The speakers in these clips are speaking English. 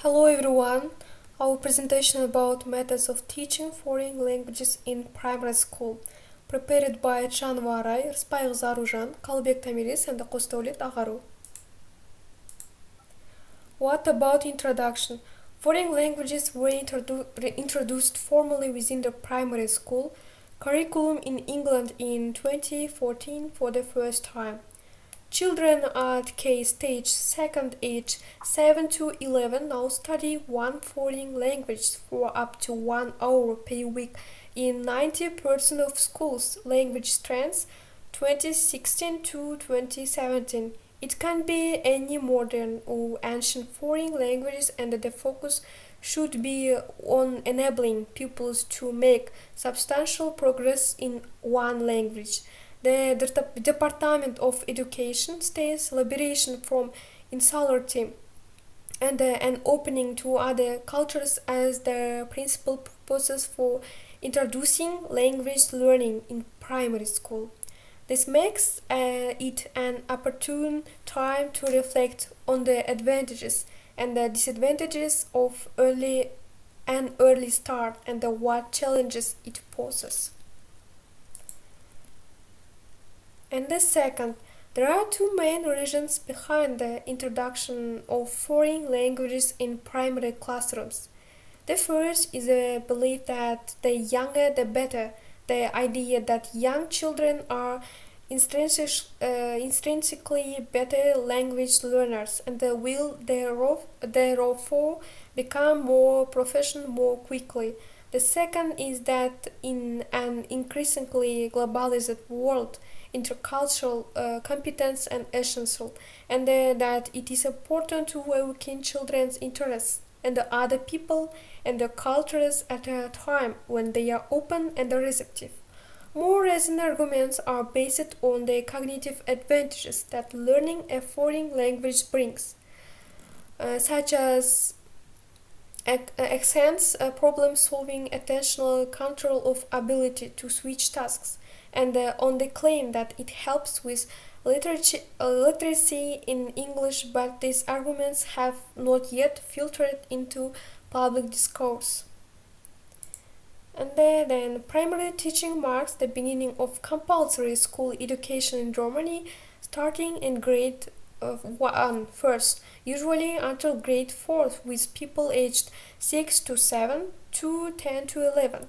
Hello everyone. Our presentation about methods of teaching foreign languages in primary school, prepared by Can Varay, Rspay Zarujan, Kalbek Tamiris, and Qostolit Agaru. What about introduction? Foreign languages were introduced formally within the primary school curriculum in England in 2014 for the first time. Children at K stage second age 7 to 11 now study one foreign language for up to 1 hour per week in 90% of schools. Language strengths 2016 to 2017. It can be any modern or ancient foreign languages, and the focus should be on enabling pupils to make substantial progress in one language. The Department of Education states liberation from insularity and an opening to other cultures as the principal purposes for introducing language learning in primary school. This makes it an opportune time to reflect on the advantages and the disadvantages of an early start and what challenges it poses. And the second, there are two main reasons behind the introduction of foreign languages in primary classrooms. The first is a belief that the younger the better, the idea that young children are intrinsically better language learners and will therefore become more proficient more quickly. The second is that in an increasingly globalized world, intercultural competence and essential, and that it is important to awaken children's interests and the other people and their cultures at a time when they are open and receptive. More recent arguments are based on the cognitive advantages that learning a foreign language brings, such as accents, problem solving, attentional control of ability to switch tasks, and on the claim that it helps with literacy in English, but these arguments have not yet filtered into public discourse. And then primary teaching marks the beginning of compulsory school education in Germany, starting in grade 1 first, usually until grade 4 with people aged 6 to 7 to 10 to 11.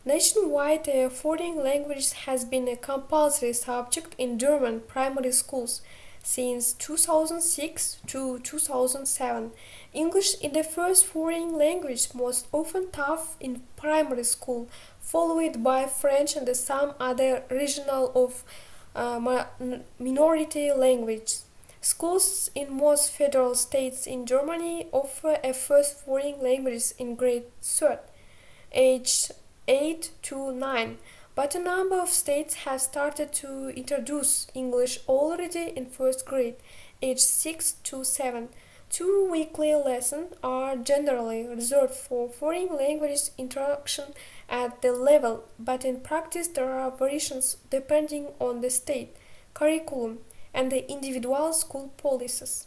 Nationwide, foreign language has been a compulsory subject in German primary schools since 2006 to 2007. English is the first foreign language most often taught in primary school, followed by French and some other regional of minority language. Schools in most federal states in Germany offer a first foreign language in grade 3, age 8 to 9, but a number of states have started to introduce English already in first grade, age 6 to 7. Two weekly lessons are generally reserved for foreign language instruction at the level, but in practice there are variations depending on the state, curriculum, and the individual school policies.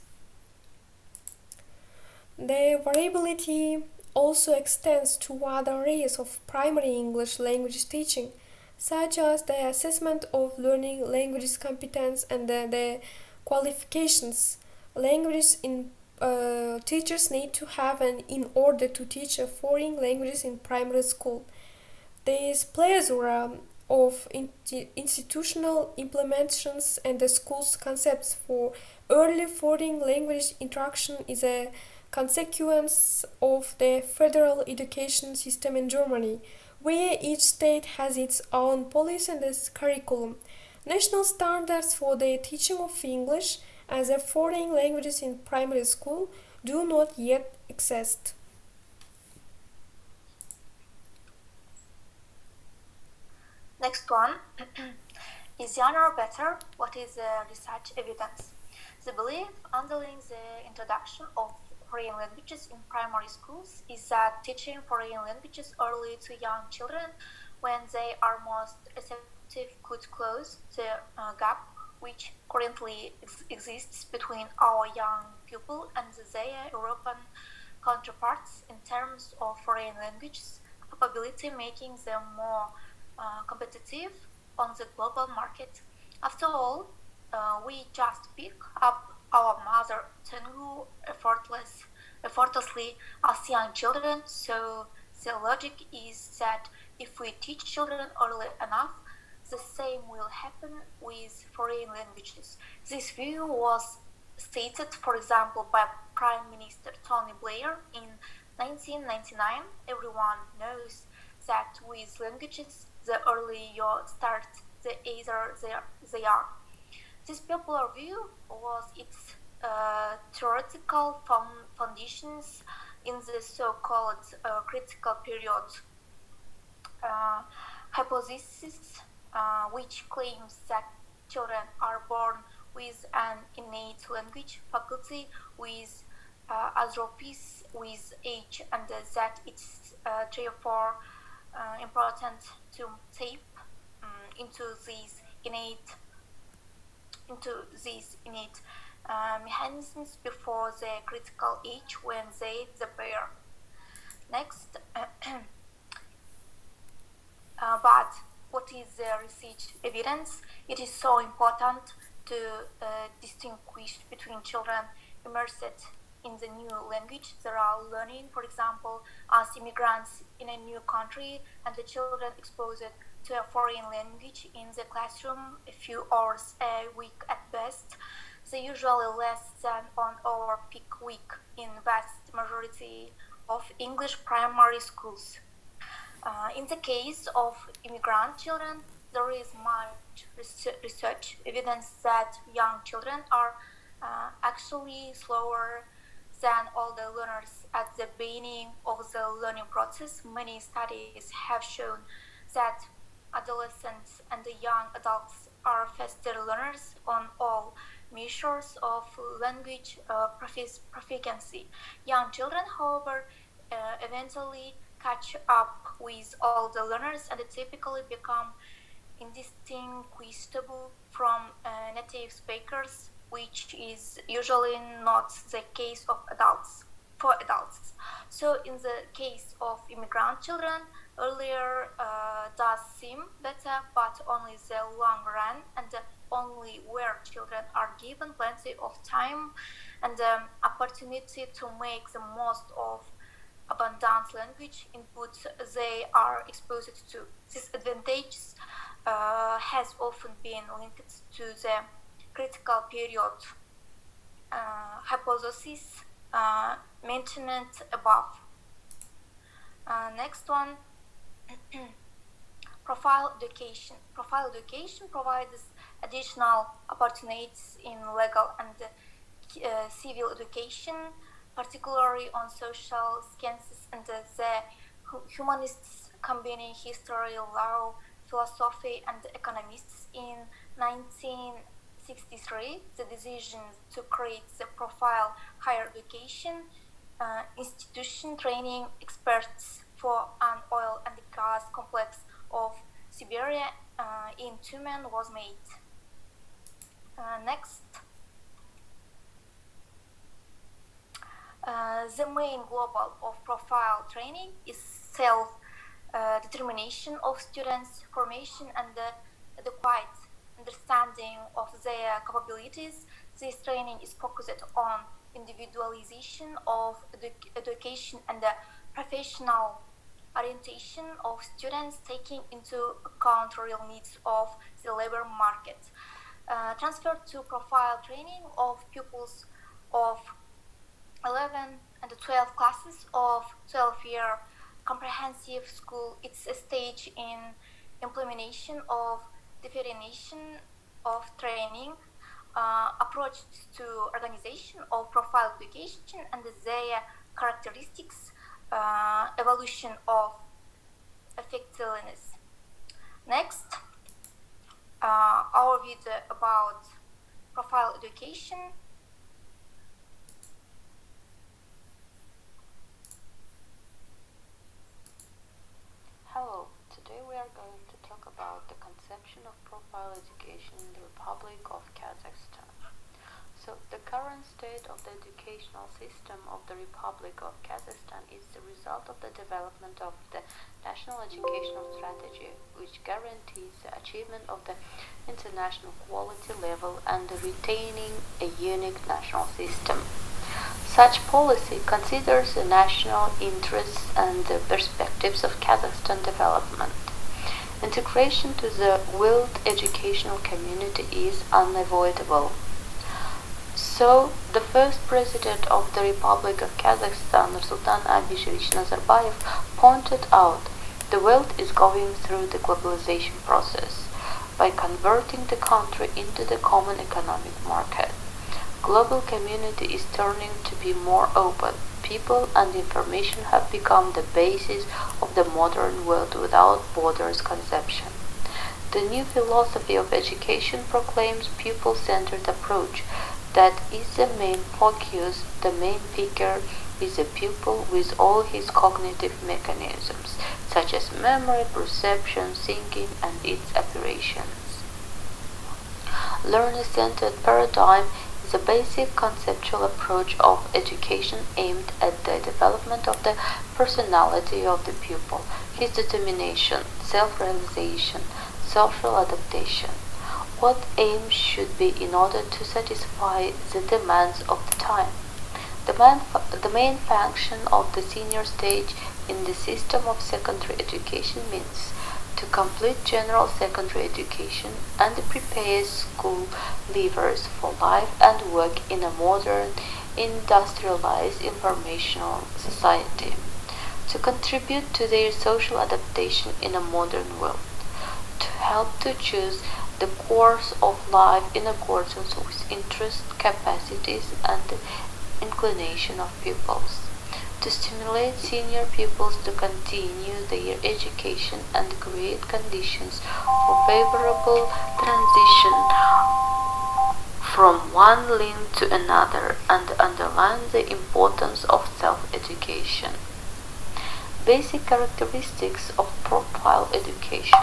The variability also extends to other areas of primary English language teaching, such as the assessment of learning languages competence and the qualifications languages in teachers need to have in order to teach a foreign languages in primary school. This plethora of institutional implementations and the school's concepts for early foreign language instruction is a consequence of the federal education system in Germany, where each state has its own policy and its curriculum. National standards for the teaching of English as a foreign language in primary school do not yet exist. Next one. Is younger better? What is the research evidence? The belief underlying the introduction of foreign languages in primary schools is that teaching foreign languages early to young children when they are most receptive could close the gap which currently exists between our young people and their European counterparts in terms of foreign languages capability, making them more competitive on the global market. After all, we just pick up our mother tongue effortlessly as young children, so the logic is that if we teach children early enough, the same will happen with foreign languages. This view was stated, for example, by Prime Minister Tony Blair in 1999. Everyone knows that with languages, the earlier you start, the easier they are. This popular view was its theoretical foundations in the so-called critical period hypothesis, which claims that children are born with an innate language faculty with atrophies with age, and that it's therefore important to tap into these innate mechanisms before the critical age when they appear. Next, but what is the research evidence? It is so important to distinguish between children immersed in the new language they are learning, for example, as immigrants in a new country, and the children exposed to a foreign language in the classroom a few hours a week at best. They usually less than on our peak week in vast majority of English primary schools. In the case of immigrant children, there is much research evidence that young children are actually slower than older learners at the beginning of the learning process. Many studies have shown that adolescents and the young adults are faster learners on all measures of language proficiency. Young children, however, eventually catch up with all the learners and typically become indistinguishable from native speakers, which is usually not the case of adults. So in the case of immigrant children, earlier does seem better, but only the long run, and only where children are given plenty of time and opportunity to make the most of abundant language inputs they are exposed to. This advantage has often been linked to the critical period hypothesis mentioned above. Next one, profile education. Profile education provides additional opportunities in legal and civil education, particularly on social sciences and the humanists, combining history, law, philosophy, and economists. In 1963, the decision to create the Profile Higher Education institution training experts for an oil and gas complex of Siberia in Tyumen was made. Next. The main goal of profile training is self-determination of students' formation and the adequate understanding of their capabilities. This training is focused on individualization of education and the professional orientation of students, taking into account real needs of the labor market. Transfer to profile training of pupils of 11 and 12 classes of 12-year comprehensive school. It's a stage in implementation of definition of training, approach to organization of profile education and their characteristics, evolution of effectiveness. Next, our video about profile education. Hello, today we are going to talk about the conception of profile education in the Republic of Kazakhstan. So, the current state of the educational system of the Republic of Kazakhstan is the result of the development of the national educational strategy, which guarantees the achievement of the international quality level and the retaining a unique national system. Such policy considers the national interests and the perspectives of Kazakhstan development. Integration to the world educational community is unavoidable. So, the first president of the Republic of Kazakhstan, Nursultan Abishevich Nazarbayev, pointed out the world is going through the globalization process by converting the country into the common economic market. Global community is turning to be more open. People and information have become the basis of the modern world without borders conception. The new philosophy of education proclaims pupil-centered approach. That is the main focus, the main figure is a pupil with all his cognitive mechanisms, such as memory, perception, thinking, and its operations. Learner-centered paradigm is a basic conceptual approach of education aimed at the development of the personality of the pupil, his determination, self-realization, social adaptation. What aims should be in order to satisfy the demands of the time. The main function of the senior stage in the system of secondary education means to complete general secondary education and prepare school leavers for life and work in a modern, industrialized informational society, to contribute to their social adaptation in a modern world, to help to choose the course of life in accordance with interests, capacities, and inclination of pupils, to stimulate senior pupils to continue their education and create conditions for favorable transition from one line to another, and underline the importance of self-education. Basic characteristics of profile education.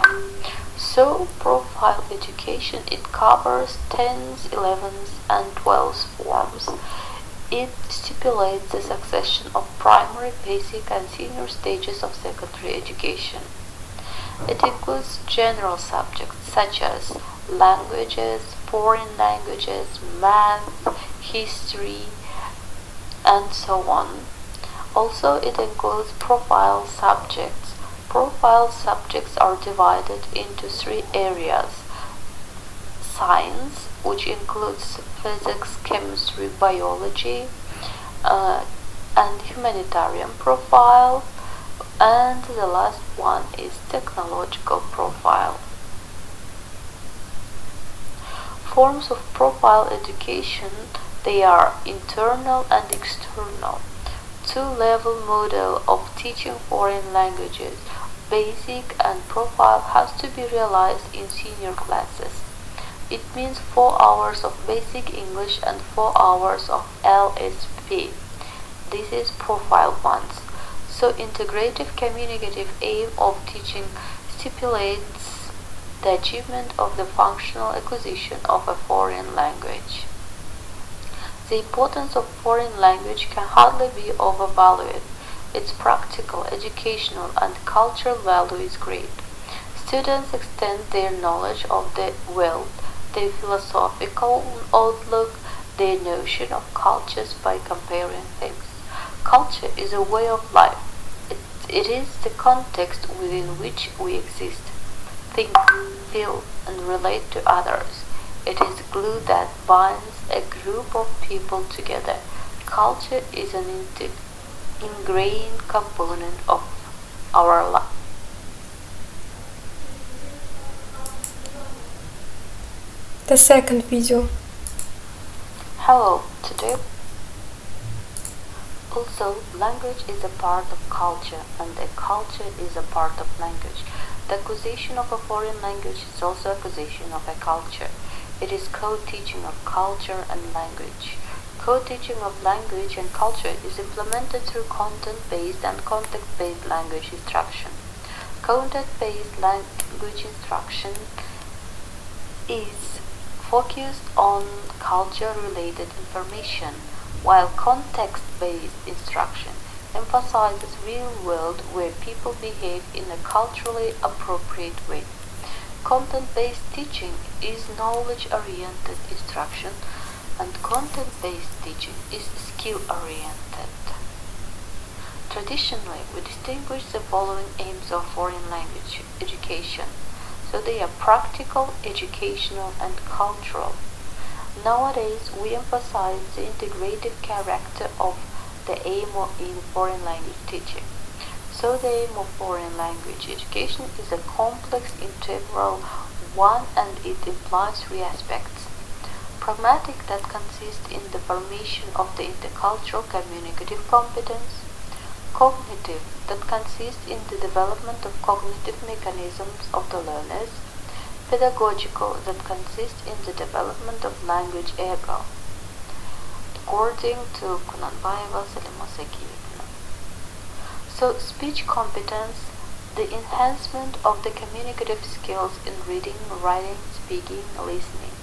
So, profile education, it covers 10s, 11s, and 12s forms. It stipulates the succession of primary, basic, and senior stages of secondary education. It includes general subjects such as languages, foreign languages, math, history, and so on. Also, it includes profile subjects. Profile subjects are divided into three areas: science, which includes physics, chemistry, biology, and humanitarian profile, and the last one is technological profile. Forms of profile education, they are internal and external. Two-level model of teaching foreign languages, basic and profile, has to be realized in senior classes. It means 4 hours of basic English and 4 hours of LSP. This is profile ones. So integrative communicative aim of teaching stipulates the achievement of the functional acquisition of a foreign language. The importance of foreign language can hardly be overvalued. Its practical, educational, and cultural value is great. Students extend their knowledge of the world, their philosophical outlook, their notion of cultures by comparing things. Culture is a way of life. It is the context within which we exist, think, feel, and relate to others. It is glue that binds a group of people together. Culture is an ingrained component of our life. The second video. Hello, today also language is a part of culture and a culture is a part of language. The acquisition of a foreign language is also acquisition of a culture. It is co-teaching of culture and language. Co-teaching of language and culture is implemented through content-based and context-based language instruction. Content-based language instruction is focused on culture-related information, while context-based instruction emphasizes real world where people behave in a culturally appropriate way. Content-based teaching is knowledge-oriented instruction and content-based teaching is skill-oriented. Traditionally, we distinguish the following aims of foreign language education. So they are practical, educational, and cultural. Nowadays, we emphasize the integrative character of the aim in foreign language teaching. So the aim of foreign language education is a complex, integral one, and it implies three aspects. Pragmatic, that consists in the formation of the intercultural communicative competence. Cognitive, that consists in the development of cognitive mechanisms of the learners. Pedagogical, that consists in the development of language ego, according to Kunanbayeva Salima Sakiyevna. So, speech competence, the enhancement of the communicative skills in reading, writing, speaking, listening,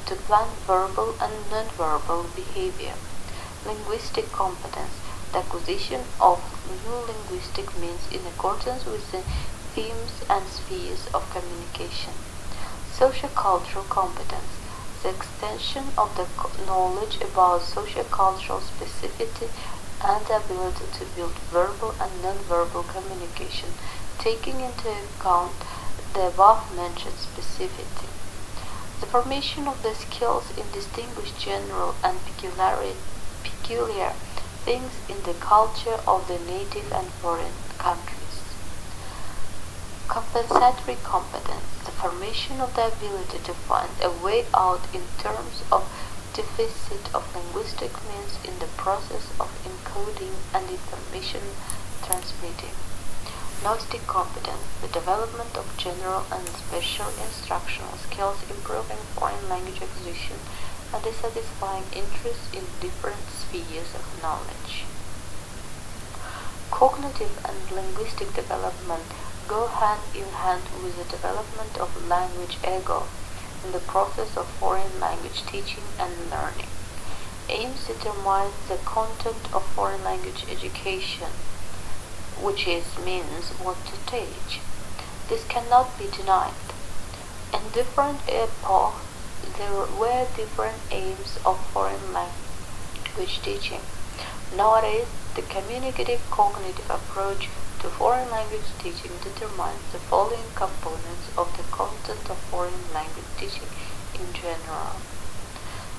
to plan verbal and nonverbal behavior. Linguistic competence, the acquisition of new linguistic means in accordance with the themes and spheres of communication. Sociocultural competence, the extension of the knowledge about sociocultural specificity and the ability to build verbal and nonverbal communication, taking into account the above-mentioned specificity. The formation of the skills in distinguished general and peculiar things in the culture of the native and foreign countries. Compensatory competence, the formation of the ability to find a way out in terms of deficit of linguistic means in the process of encoding and information transmitting. Gnostic competence, the development of general and special instructional skills improving foreign language acquisition and the satisfying interest in different spheres of knowledge. Cognitive and linguistic development go hand in hand with the development of language ego in the process of foreign language teaching and learning. Aims determine the content of foreign language education, which means what to teach. This cannot be denied. In different epochs, there were different aims of foreign language teaching. Nowadays, the communicative cognitive approach to foreign language teaching determines the following components of the content of foreign language teaching in general.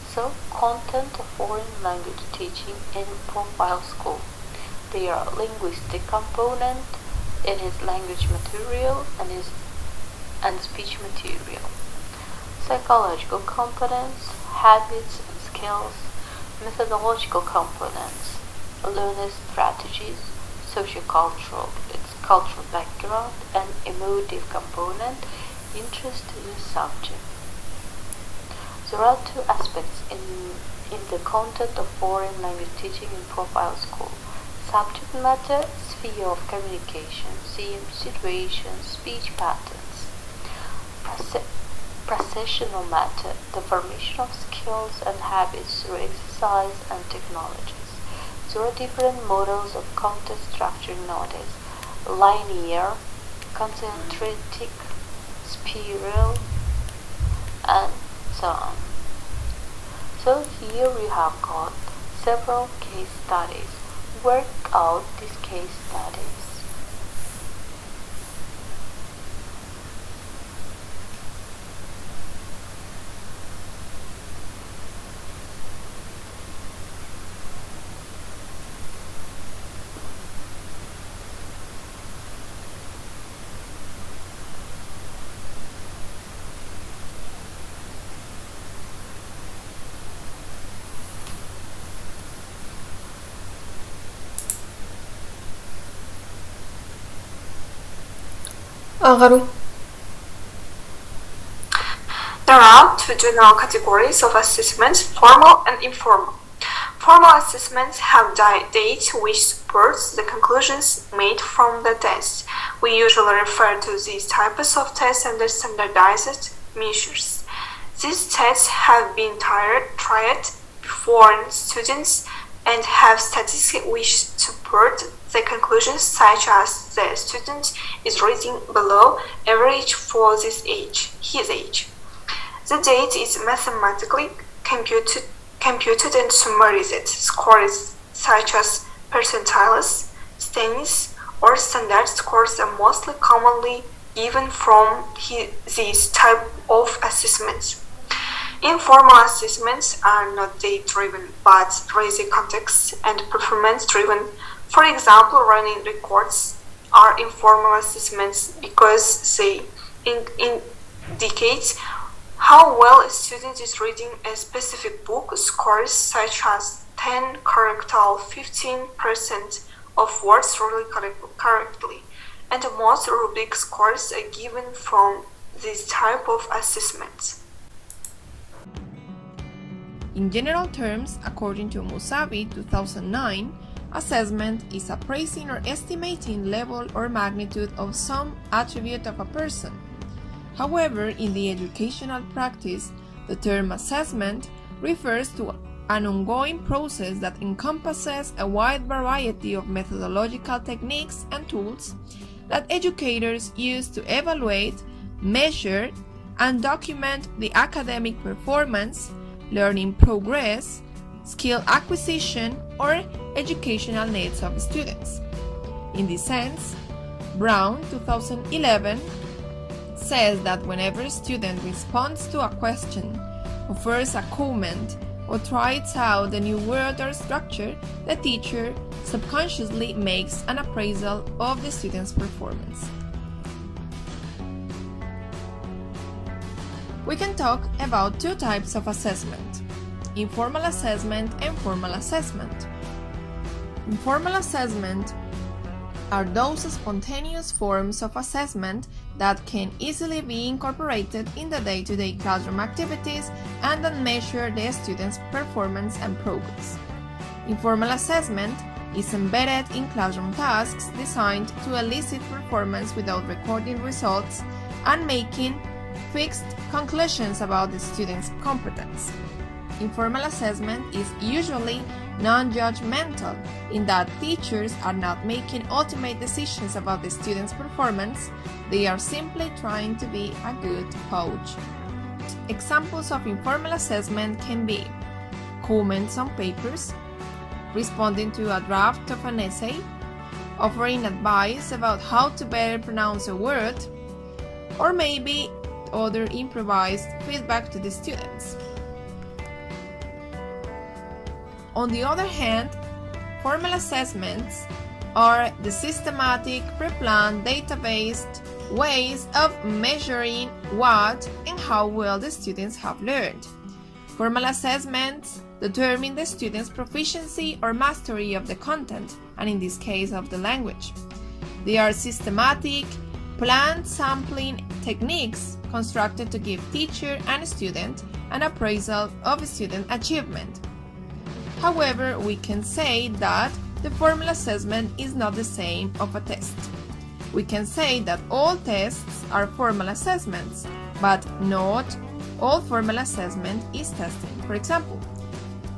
So, content of foreign language teaching in profile school. They are linguistic component, it is language material and speech material. Psychological components, habits and skills, methodological components, learner strategies, sociocultural, its cultural background, and emotive component, interest in the subject. There are two aspects in the content of foreign language teaching in profile school. Subject matter, sphere of communication, theme, situations, speech patterns. Processional matter, the formation of skills and habits through exercise and technologies. There are different models of content structure nowadays: linear, concentric, spiral, and so on. So here we have got several case studies. Work out these case studies. Ағару. There are two general categories of assessments, formal and informal. Formal assessments have data which supports the conclusions made from the test. We usually refer to these types of tests under standardized measures. These tests have been tried before on students and have statistics which support the conclusions, such as the student is reading below average for his age. The data is mathematically computed and summarized. Scores such as percentiles, standings, or standard scores are mostly commonly given from these type of assessments. Informal assessments are not data-driven, but rather context and performance-driven. For example, running records are informal assessments because they indicate how well a student is reading a specific book. Scores such as 10 correct all 15% of words really correctly, and most rubric scores are given from this type of assessments. In general terms, according to Musavi 2009, assessment is appraising or estimating level or magnitude of some attribute of a person. However, in the educational practice, the term assessment refers to an ongoing process that encompasses a wide variety of methodological techniques and tools that educators use to evaluate, measure, and document the academic performance, learning progress, skill acquisition, or educational needs of students. In this sense, Brown 2011 says that whenever a student responds to a question, offers a comment, or tries out a new word or structure, the teacher subconsciously makes an appraisal of the student's performance. We can talk about two types of assessment: informal assessment and formal assessment. Informal assessment are those spontaneous forms of assessment that can easily be incorporated in the day-to-day classroom activities and that measure the student's performance and progress. Informal assessment is embedded in classroom tasks designed to elicit performance without recording results and making fixed conclusions about the student's competence. Informal assessment is usually non-judgmental in that teachers are not making ultimate decisions about the student's performance, they are simply trying to be a good coach. Examples of informal assessment can be comments on papers, responding to a draft of an essay, offering advice about how to better pronounce a word, or maybe other improvised feedback to the students. On the other hand, formal assessments are the systematic, pre-planned, data-based ways of measuring what and how well the students have learned. Formal assessments determine the student's proficiency or mastery of the content, and in this case of the language. They are systematic, planned sampling techniques constructed to give teacher and student an appraisal of student achievement. However, we can say that the formal assessment is not the same of a test. We can say that all tests are formal assessments, but not all formal assessment is testing. For example,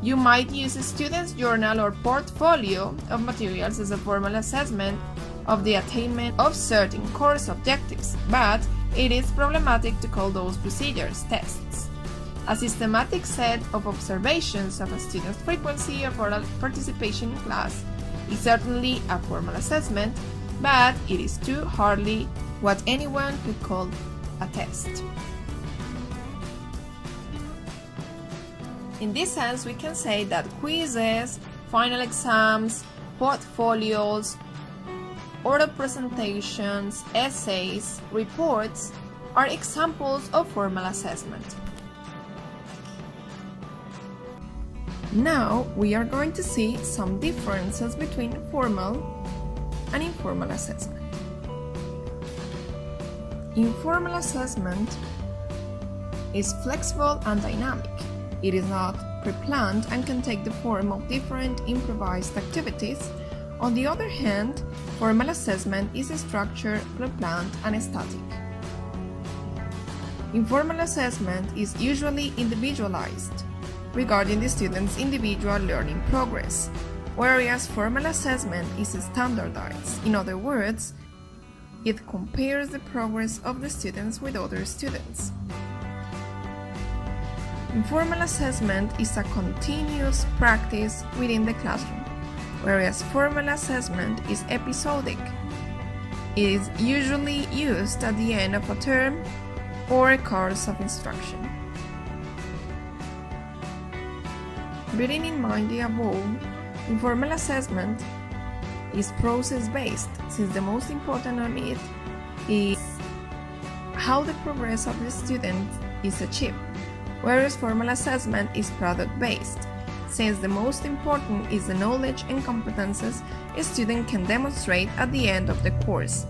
you might use a student's journal or portfolio of materials as a formal assessment of the attainment of certain course objectives, but it is problematic to call those procedures tests. A systematic set of observations of a student's frequency of oral participation in class is certainly a formal assessment, but it is too hardly what anyone could call a test. In this sense, we can say that quizzes, final exams, portfolios, oral presentations, essays, reports are examples of formal assessment. Now we are going to see some differences between formal and informal assessment. Informal assessment is flexible and dynamic. It is not pre-planned and can take the form of different improvised activities. On the other hand, formal assessment is structured, pre-planned, and static. Informal assessment is usually individualized regarding the student's individual learning progress, whereas formal assessment is standardized. In other words, it compares the progress of the students with other students. Informal assessment is a continuous practice within the classroom, whereas formal assessment is episodic. It is usually used at the end of a term or a course of instruction. Bearing in mind the above, informal assessment is process-based, since the most important on it is how the progress of the student is achieved, whereas formal assessment is product-based, since the most important is the knowledge and competences a student can demonstrate at the end of the course.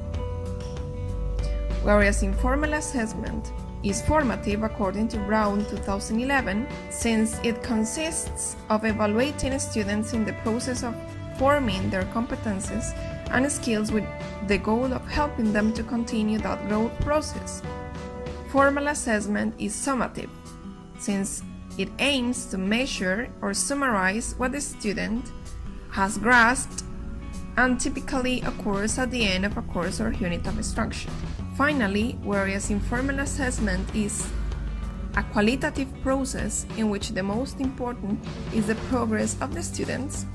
Whereas informal assessment is formative according to Brown 2011, since it consists of evaluating students in the process of forming their competences and skills with the goal of helping them to continue that growth process. Formal assessment is summative, since it aims to measure or summarize what the student has grasped and typically occurs at the end of a course or unit of instruction. Finally, whereas informal assessment is a qualitative process in which the most important is the progress of the students,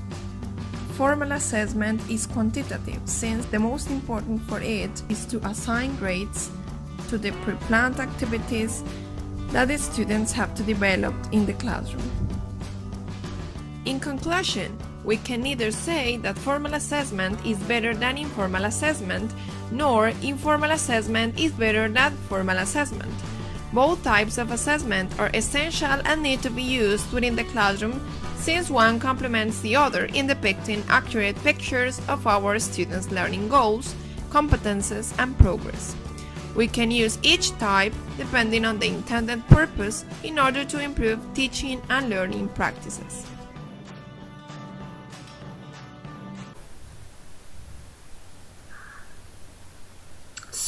formal assessment is quantitative, since the most important for it is to assign grades to the pre-planned activities that the students have to develop in the classroom. In conclusion, we can neither say that formal assessment is better than informal assessment, nor informal assessment is better than formal assessment. Both types of assessment are essential and need to be used within the classroom, since one complements the other in depicting accurate pictures of our students' learning goals, competences, and progress. We can use each type depending on the intended purpose in order to improve teaching and learning practices.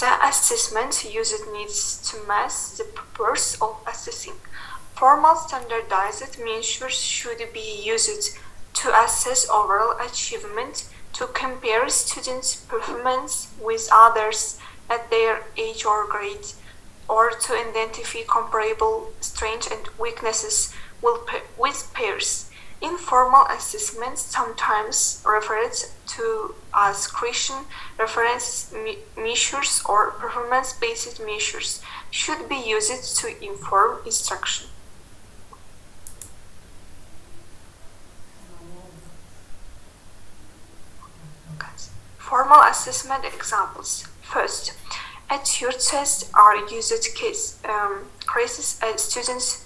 The assessment used needs to match the purpose of assessing. Formal standardized measures should be used to assess overall achievement, to compare students' performance with others at their age or grade, or to identify comparable strengths and weaknesses with peers. Informal assessments, sometimes referred to as Christian reference measures or performance-based measures, should be used to inform instruction. Formal assessment examples. First, attitude tests are used cases as students'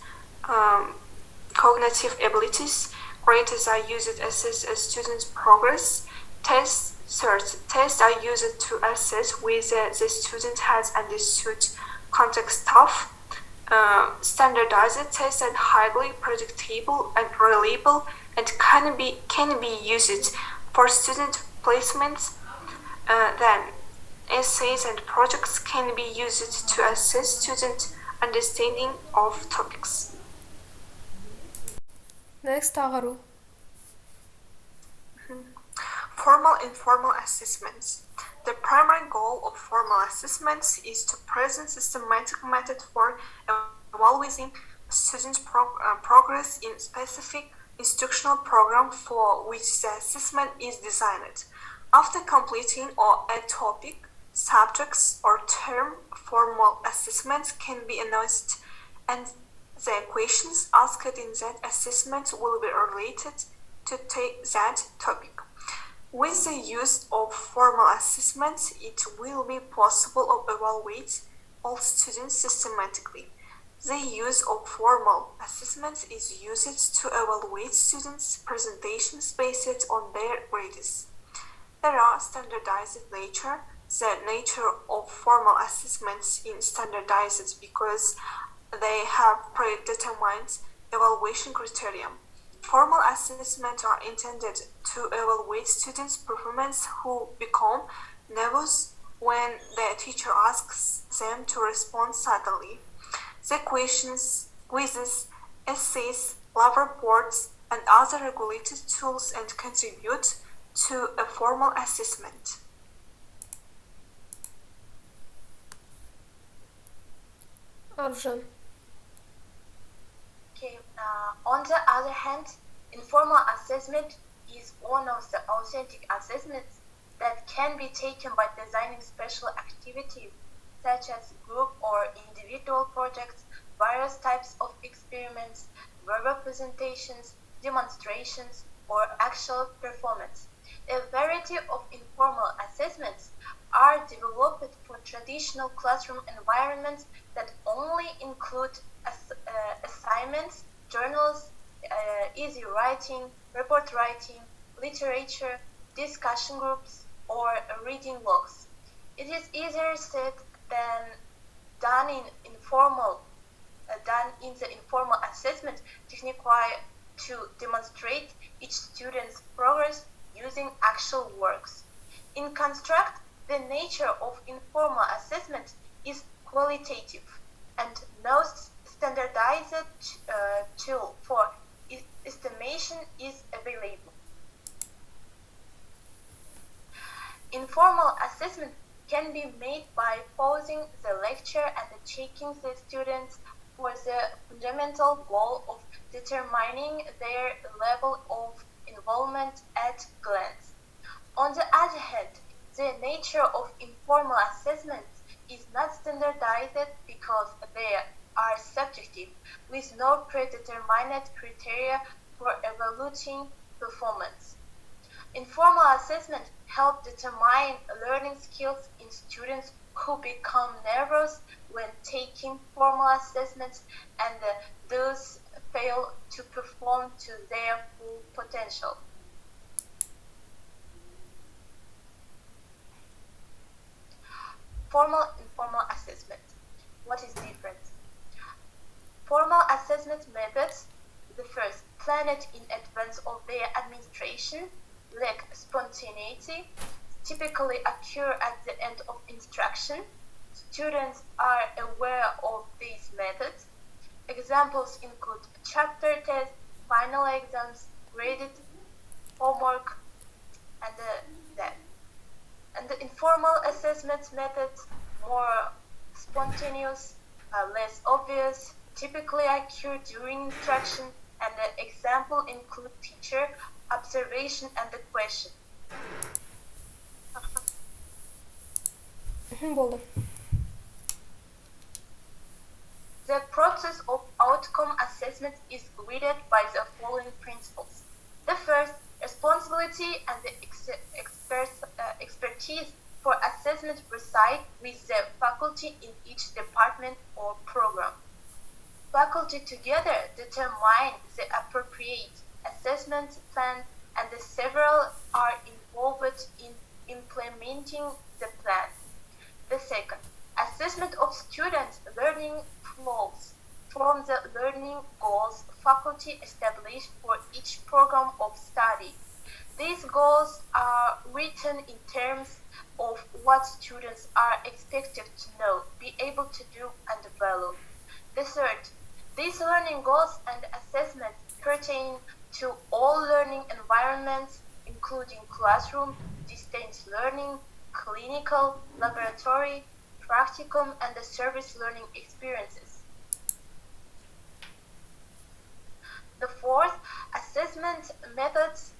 cognitive abilities. Grades are used to assess a student's progress. Tests are used to assess whether the student has understood context stuff. Standardized tests are highly predictable and reliable and can be used for student placements. Then, essays and projects can be used to assess student understanding of topics. Next, Taharu. Formal and informal assessments. The primary goal of formal assessments is to present systematic method for evaluating students' progress in specific instructional program for which the assessment is designed. After completing a topic, subjects, or term, formal assessments can be announced, and the questions asked in that assessment will be related to that topic. With the use of formal assessments, it will be possible to evaluate all students systematically. The use of formal assessments is used to evaluate students' presentations based on their grades. There are standardized nature. The nature of formal assessments is standardized because they have predetermined evaluation criteria. Formal assessments are intended to evaluate students' performance who become nervous when the teacher asks them to respond suddenly. The questions, quizzes, essays, lab reports, and other regulated tools and contribute to a formal assessment. Arjan. Okay. On the other hand, informal assessment is one of the authentic assessments that can be taken by designing special activities such as group or individual projects, various types of experiments, verbal presentations, demonstrations, or actual performance. A variety of informal assessments are developed for traditional classroom environments that only include assignments, journals, easy writing, report writing, literature, discussion groups, or reading logs. It is easier said than done in the informal assessment technique to demonstrate each student's progress using actual works. In construct, the nature of informal assessment is qualitative, and no standardized tool for estimation is available. Informal assessment can be made by pausing the lecture and checking the students for the fundamental goal of determining their level of involvement at glance. On the other hand, the nature of informal assessments is not standardized because they are subjective, with no predetermined criteria for evaluating performance. Informal assessment help determine learning skills in students who become nervous when taking formal assessments and thus fail to perform to their full potential. Formal informal assessment. What is different? Formal assessment methods, the first, planned in advance of their administration, lack spontaneity, typically occur at the end of instruction. Students are aware of these methods. Examples include chapter tests, final exams, graded homework, and that. And the informal assessment methods, more spontaneous, less obvious, typically occur during instruction, and the example include teacher observation and the question. Болды. The process of outcome assessment is guided by the following principles. The first, responsibility and the expertise for assessment reside with the faculty in each department or program. Faculty together determine the appropriate assessment plan, and the several are involved in implementing the plan. The second, assessment of students' learning flows from the learning goals faculty established for each program of study. These goals are written in terms of what students are expected to know, be able to do, and value. The third, these learning goals and assessments pertain to all learning environments, including classroom, distance learning, clinical, laboratory, practicum, and the service learning experiences. The fourth, assessment methods,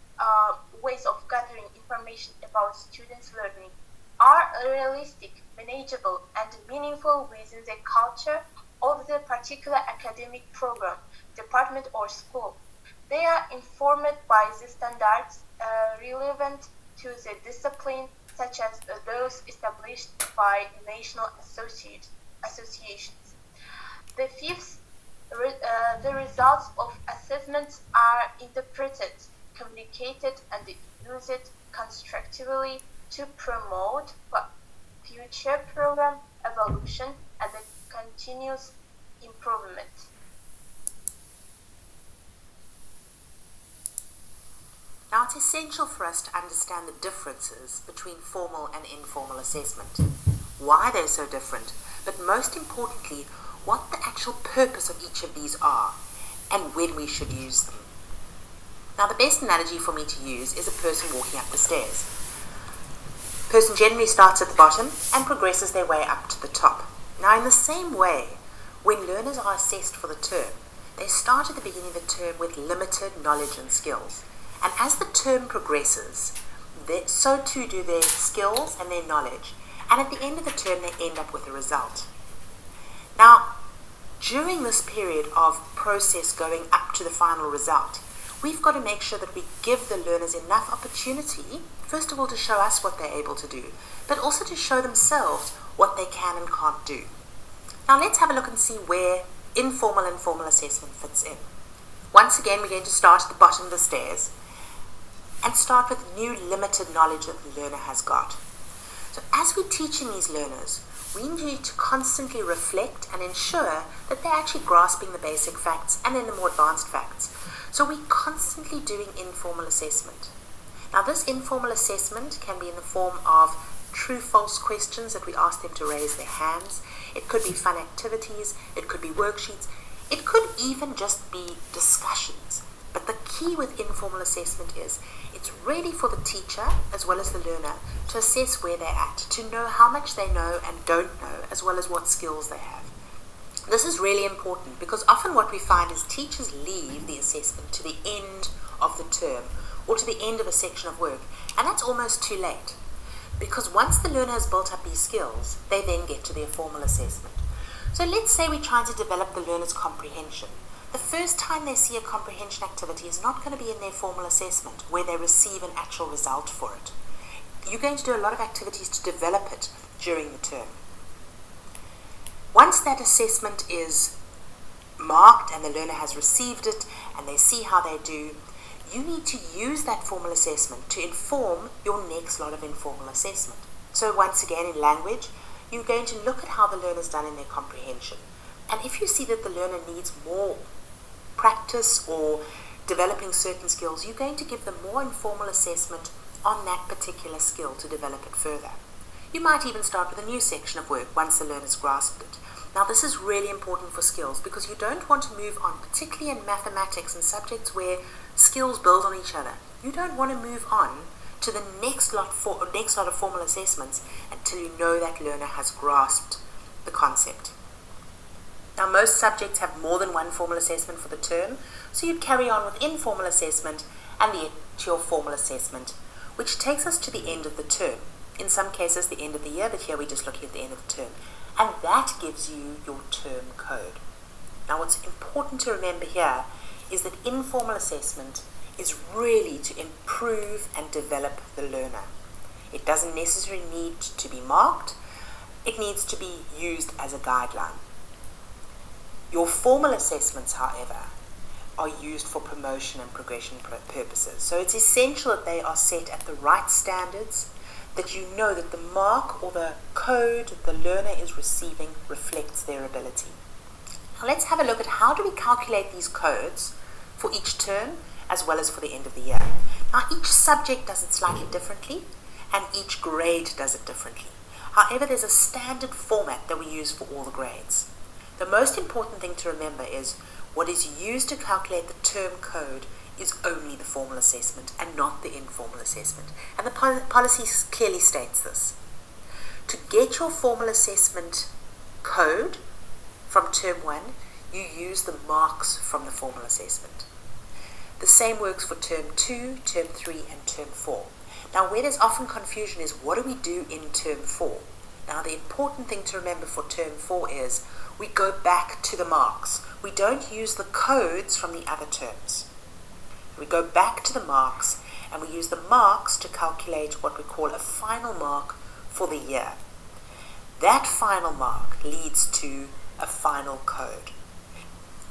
ways of gathering information about students' learning, are realistic, manageable, and meaningful within the culture of the particular academic program, department, or school. They are informed by the standards relevant to the discipline, such as those established by national associations. The fifth, the results of assessments are interpreted, communicated, and used constructively to promote future program evolution and the continuous improvement. Now, it's essential for us to understand the differences between formal and informal assessment, why they're so different, but most importantly, what the actual purpose of each of these are and when we should use them. Now, the best analogy for me to use is a person walking up the stairs. The person generally starts at the bottom and progresses their way up to the top. Now, in the same way, when learners are assessed for the term, they start at the beginning of the term with limited knowledge and skills. And as the term progresses, so too do their skills and their knowledge. And at the end of the term, they end up with a result. Now, during this period of process going up to the final result, we've got to make sure that we give the learners enough opportunity, first of all, to show us what they're able to do, but also to show themselves what they can and can't do. Now, let's have a look and see where informal and formal assessment fits in. Once again, we're going to start at the bottom of the stairs and start with new limited knowledge that the learner has got. So as we're teaching these learners, we need to constantly reflect and ensure that they're actually grasping the basic facts and then the more advanced facts. So we're constantly doing informal assessment. Now, this informal assessment can be in the form of true-false questions that we ask them to raise their hands. It could be fun activities, it could be worksheets, it could even just be discussions. But the key with informal assessment is it's really for the teacher as well as the learner to assess where they're at, to know how much they know and don't know, as well as what skills they have. This is really important because often what we find is teachers leave the assessment to the end of the term or to the end of a section of work, and that's almost too late. Because once the learner has built up these skills, they then get to their formal assessment. So let's say we're trying to develop the learner's comprehension. The first time they see a comprehension activity is not going to be in their formal assessment where they receive an actual result for it. You're going to do a lot of activities to develop it during the term. Once that assessment is marked and the learner has received it and they see how they do, you need to use that formal assessment to inform your next lot of informal assessment. So once again, in language, you're going to look at how the learner's done in their comprehension. And if you see that the learner needs more practice or developing certain skills, you're going to give them more informal assessment on that particular skill to develop it further. You might even start with a new section of work once the learner's grasped it. Now, this is really important for skills because you don't want to move on, particularly in mathematics and subjects where skills build on each other. You don't want to move on to the next lot of formal assessments until you know that learner has grasped the concept. Now, most subjects have more than one formal assessment for the term, so you'd carry on with informal assessment and to your formal assessment, which takes us to the end of the term. In some cases, the end of the year, but here we're just looking at the end of the term. And that gives you your term code. Now, what's important to remember here is that informal assessment is really to improve and develop the learner. It doesn't necessarily need to be marked. It needs to be used as a guideline. Your formal assessments, however, are used for promotion and progression purposes. So it's essential that they are set at the right standards, that you know that the mark or the code the learner is receiving reflects their ability. Now let's have a look at how do we calculate these codes for each term as well as for the end of the year. Now each subject does it slightly differently and each grade does it differently. However, there's a standard format that we use for all the grades. The most important thing to remember is what is used to calculate the term code is only the formal assessment and not the informal assessment. And the policy clearly states this. To get your formal assessment code from term 1, you use the marks from the formal assessment. The same works for term 2, term 3, and term 4. Now, where there's often confusion is what do we do in term 4? Now, the important thing to remember for term 4 is we go back to the marks. We don't use the codes from the other terms. We go back to the marks and we use the marks to calculate what we call a final mark for the year. That final mark leads to a final code.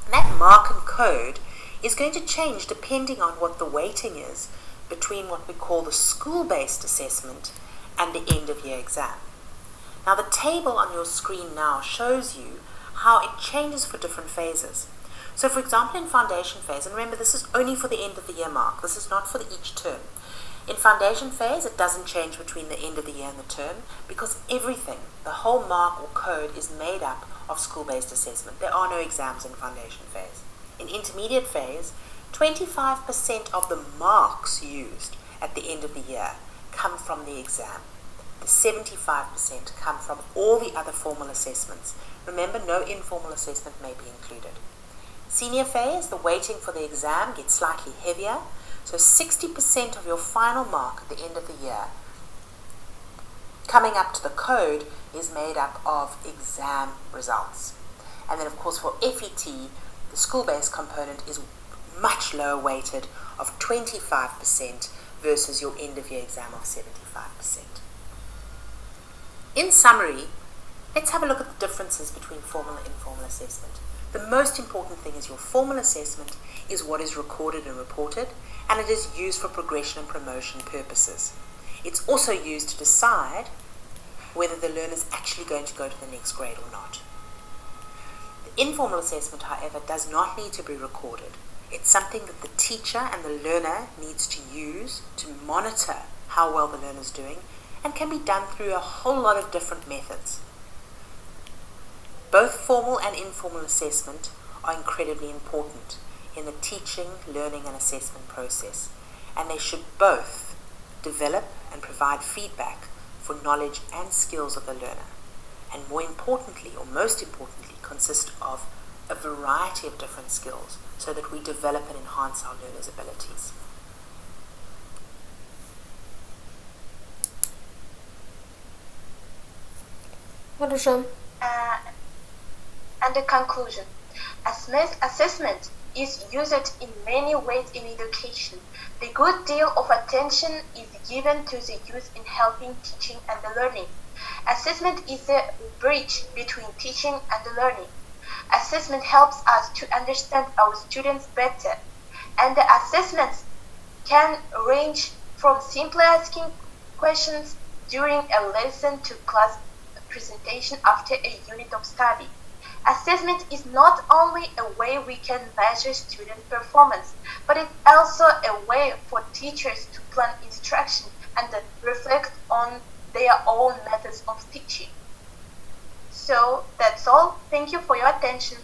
And that mark and code is going to change depending on what the weighting is between what we call the school-based assessment and the end-of-year exam. Now, the table on your screen now shows you how it changes for different phases. So, for example, in foundation phase, and remember this is only for the end of the year mark, this is not for each term. In foundation phase, it doesn't change between the end of the year and the term because everything, the whole mark or code, is made up of school-based assessment. There are no exams in foundation phase. In intermediate phase, 25% of the marks used at the end of the year come from the exam. The 75% come from all the other formal assessments. Remember, no informal assessment may be included. Senior phase, the weighting for the exam gets slightly heavier, so 60% of your final mark at the end of the year coming up to the code is made up of exam results. And then of course for FET, the school-based component is much lower weighted of 25% versus your end-of-year exam of 75%. In summary, let's have a look at the differences between formal and informal assessment. The most important thing is your formal assessment is what is recorded and reported, and it is used for progression and promotion purposes. It's also used to decide whether the learner is actually going to go to the next grade or not. The informal assessment, however, does not need to be recorded. It's something that the teacher and the learner needs to use to monitor how well the learner is doing, and can be done through a whole lot of different methods. Both formal and informal assessment are incredibly important in the teaching, learning and assessment process, and they should both develop and provide feedback for knowledge and skills of the learner, and more importantly, or most importantly, consist of a variety of different skills so that we develop and enhance our learners' abilities. Arujam. And the conclusion. Assessment is used in many ways in education. The good deal of attention is given to the use in helping teaching and the learning. Assessment is a bridge between teaching and the learning. Assessment helps us to understand our students better, and the assessments can range from simply asking questions during a lesson to class presentation after a unit of study. Assessment is not only a way we can measure student performance, but it's also a way for teachers to plan instruction and reflect on their own methods of teaching. So that's all. Thank you for your attention.